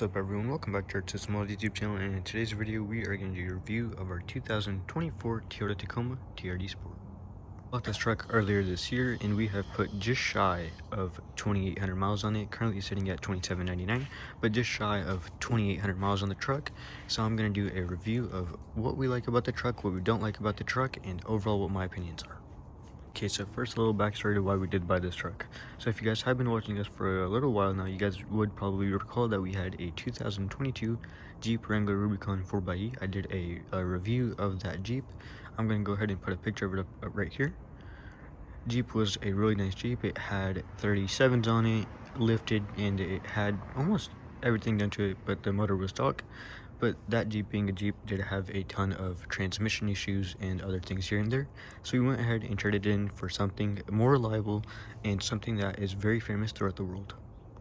What's up everyone, welcome back to our small YouTube channel, and in today's video we are going to do a review of our 2024 Toyota Tacoma Trd Sport. Bought this truck earlier this year and we have put just shy of 2,800 miles on it, currently sitting at 2,799, but just shy of 2,800 miles on the truck. So I'm going to do a review of what we like about the truck, what we don't like about the truck, and overall what my opinions are. Okay, so first a little backstory to why we did buy this truck. So if you guys have been watching us for a little while now, you guys would probably recall that we had a 2022 Jeep Wrangler Rubicon 4xe. I did a review of that Jeep. I'm going to go ahead and put a picture of it up right here. Jeep was a really nice Jeep. It had 37s on it, lifted, and it had almost everything done to it, but the motor was stock. But that Jeep being a Jeep did have a ton of transmission issues and other things here and there. So we went ahead and traded it in for something more reliable and something that is very famous throughout the world.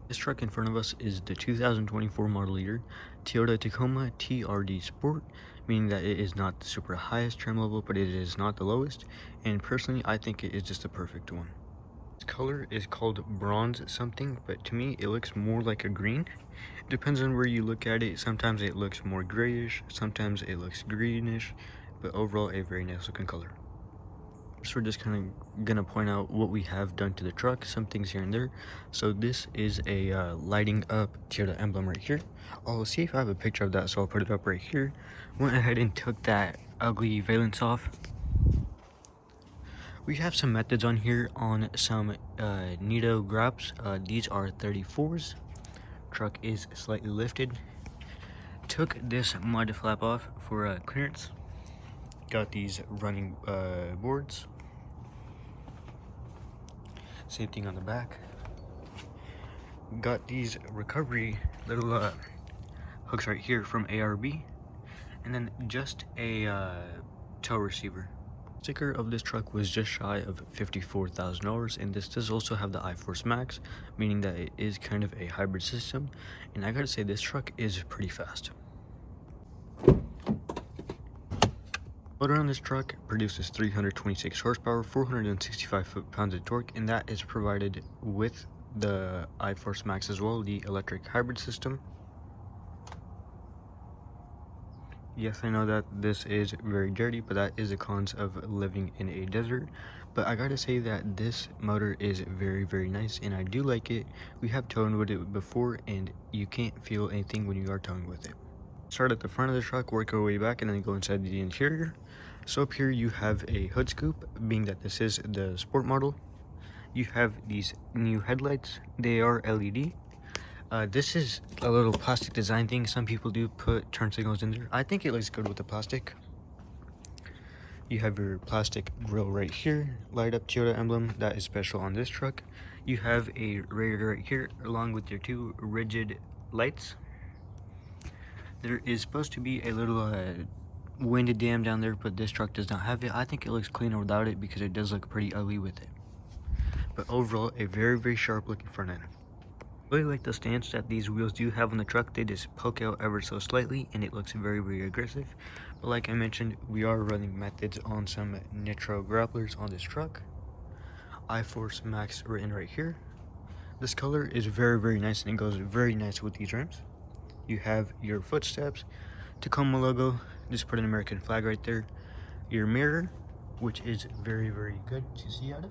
This truck in front of us is the 2024 model year Toyota Tacoma Trd Sport, meaning that it is not the super highest trim level, but it is not the lowest. And personally, I think it is just the perfect one. This color is called bronze something, but to me it looks more like a green. It depends on where you look at it. Sometimes it looks more grayish, sometimes it looks greenish, but overall a very nice looking color. So we're just kind of gonna point out what we have done to the truck, some things here and there. So this is a lighting up Toyota emblem right here. I'll see if I have a picture of that, so I'll put it up right here. Went ahead and took that ugly valence off. We have some methods on here on some Nito grabs. These are 34s. Truck is slightly lifted. Took this mud flap off for clearance. Got these running boards. Same thing on the back. Got these recovery little hooks right here from ARB. And then just a tow receiver. Sticker of this truck was just shy of $54,000, and this does also have the iForce Max, meaning that it is kind of a hybrid system. And I gotta say, this truck is pretty fast. Motor on this truck produces 326 horsepower, 465 foot-pounds of torque, and that is provided with the iForce Max as well, the electric hybrid system. Yes, I know that this is very dirty, but that is the cons of living in a desert. But I gotta say that this motor is very, very nice, and I do like it. We have towed with it before, and you can't feel anything when you are towing with it. Start at the front of the truck, work our way back, and then go inside the interior. So up here you have a hood scoop, being that this is the sport model. You have these new headlights. They are LED. This is a little plastic design thing. Some people do put turn signals in there. I think it looks good with the plastic. You have your plastic grille right here, light up Toyota emblem. That is special on this truck. You have a radiator right here along with your two rigid lights. There is supposed to be a little wind dam down there, but this truck does not have it. I think it looks cleaner without it because it does look pretty ugly with it. But overall, a very, very sharp looking front end. Really like the stance that these wheels do have on the truck. They just poke out ever so slightly and it looks very, very aggressive. But like I mentioned, we are running methods on some Nitro grapplers on this truck. iForce Max written right here. This color is very, very nice, and it goes very nice with these rims. You have your footsteps, Tacoma logo, just put an American flag right there. Your mirror, which is very, very good to see out of.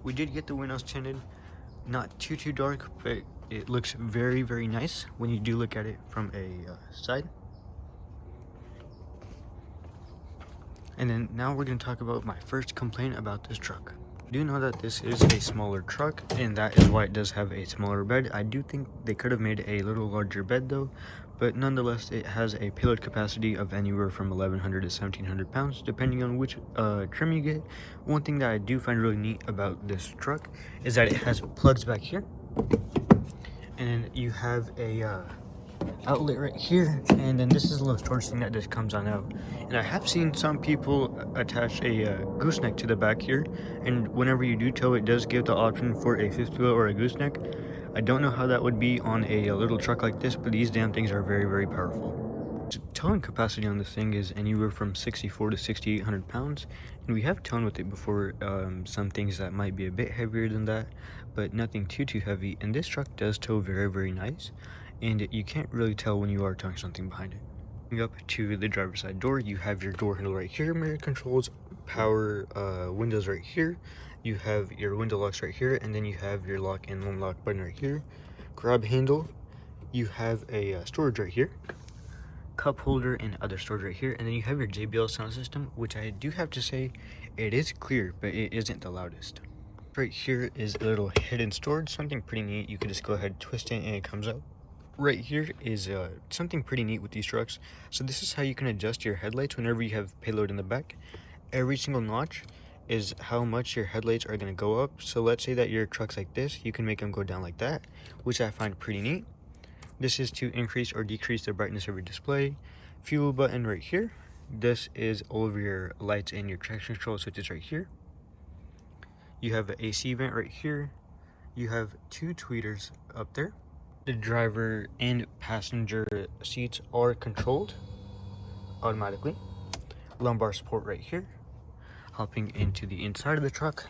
We did get the windows tinted. Not too dark, but it looks very, very nice when you do look at it from a side. And then now we're going to talk about my first complaint about this truck. I do know that this is a smaller truck, and that is why it does have a smaller bed. I do think they could have made a little larger bed though, but nonetheless it has a payload capacity of anywhere from 1,100 to 1,700 pounds depending on which trim you get. One thing that I do find really neat about this truck is that it has plugs back here, and then you have a outlet right here, and then this is a little storage thing that just comes on out. And I have seen some people attach a gooseneck to the back here, and whenever you do tow, it does give the option for a fifth wheel or a gooseneck. I don't know how that would be on a little truck like this, but these damn things are very, very powerful. Towing capacity on this thing is anywhere from 6,400 to 6,800 pounds, and we have towed with it before. Some things that might be a bit heavier than that, but nothing too heavy. And this truck does tow very, very nice. and you can't really tell when you are towing something behind it. Going up to the driver's side door, you have your door handle right here, mirror controls, power windows right here, you have your window locks right here, and then you have your lock and unlock button right here, grab handle, you have a storage right here, cup holder and other storage right here, and then you have your JBL sound system, which I do have to say it is clear, but it isn't the loudest. Right here is a little hidden storage, something pretty neat. You can just go ahead and twist it and it comes out. Right here is something pretty neat with these trucks. So this is how you can adjust your headlights whenever you have payload in the back. Every single notch is how much your headlights are going to go up. So let's say that your truck's like this, you can make them go down like that, which I find pretty neat. This is to increase or decrease the brightness of your display. Fuel button right here. This is all of your lights and your traction control switches right here. You have an AC vent right here. You have two tweeters up there. The driver and passenger seats are controlled automatically. Lumbar support right here. Hopping into the inside of the truck,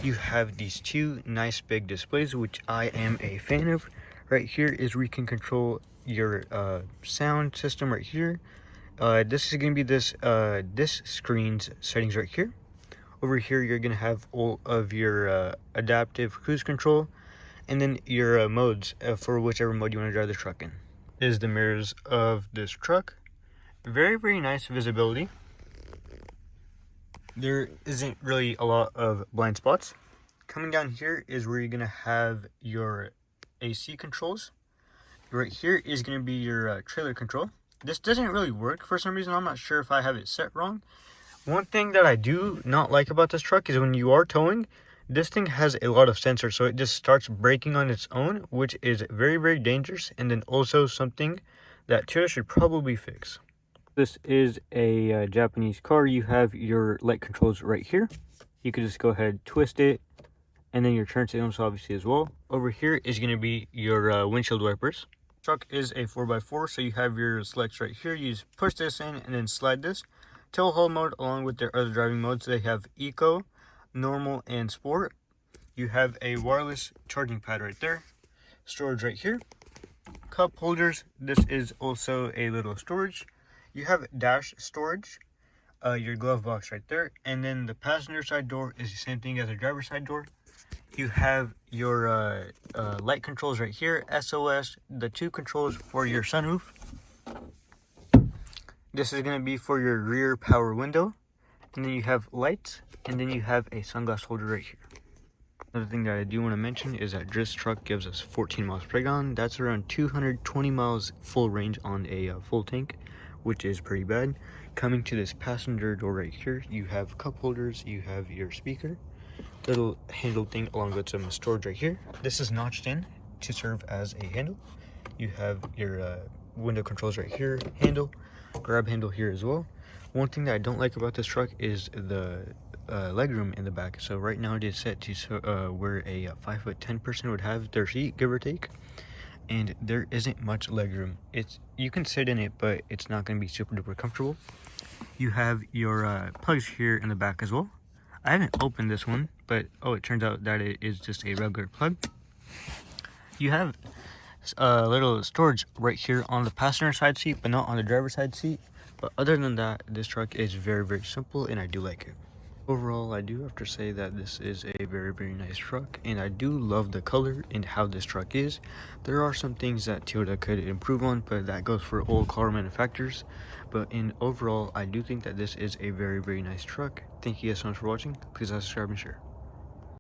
you have these two nice big displays, which I am a fan of. Right here is where you can control your sound system right here. This is going to be this screen's settings right here. Over here, you're going to have all of your adaptive cruise control, and then your modes for whichever mode you want to drive the truck in. Is the mirrors of this truck. Very, very nice visibility. There isn't really a lot of blind spots. Coming down here is where you're going to have your AC controls. Right here is going to be your trailer control. This doesn't really work for some reason. I'm not sure if I have it set wrong. One thing that I do not like about this truck is when you are towing, this thing has a lot of sensors, so it just starts braking on its own, which is very, very dangerous, and then also something that Toyota should probably fix. This is a Japanese car. You have your light controls right here. You can just go ahead, twist it, and then your turn signals obviously as well. Over here is going to be your windshield wipers. Truck is a 4x4, so you have your selects right here. You just push this in and then slide this. Tow haul mode along with their other driving modes. They have Eco, Normal, and Sport. You have a wireless charging pad right there. Storage right here. Cup holders. This is also a little storage. You have dash storage. Your glove box right there. And then the passenger side door is the same thing as the driver's side door. You have your light controls right here. SOS. The two controls for your sunroof. This is going to be for your rear power window, and then you have lights, and then you have a sunglass holder right here. Another thing that I do want to mention is that this truck gives us 14 miles per gallon. That's around 220 miles full range on a full tank, which is pretty bad. Coming to this passenger door right here, you have cup holders, you have your speaker, little handle thing along with some storage right here. This is notched in to serve as a handle. You have your window controls right here, handle, grab handle here as well. One thing that I don't like about this truck is the legroom in the back. So right now it is set to where a 5'10" person would have their seat, give or take, and there isn't much legroom. You can sit in it, but it's not going to be super duper comfortable. You have your plugs here in the back as well. I haven't opened this one, but it turns out that it is just a regular plug. You have a little storage right here on the passenger side seat, but not on the driver's side seat. But other than that, this truck is very, very simple, and I do like it. Overall, I do have to say that this is a very, very nice truck, and I do love the color and how this truck is. There are some things that Toyota could improve on, but that goes for all car manufacturers. But in overall, I do think that this is a very, very nice truck. Thank you guys so much for watching. Please subscribe and share.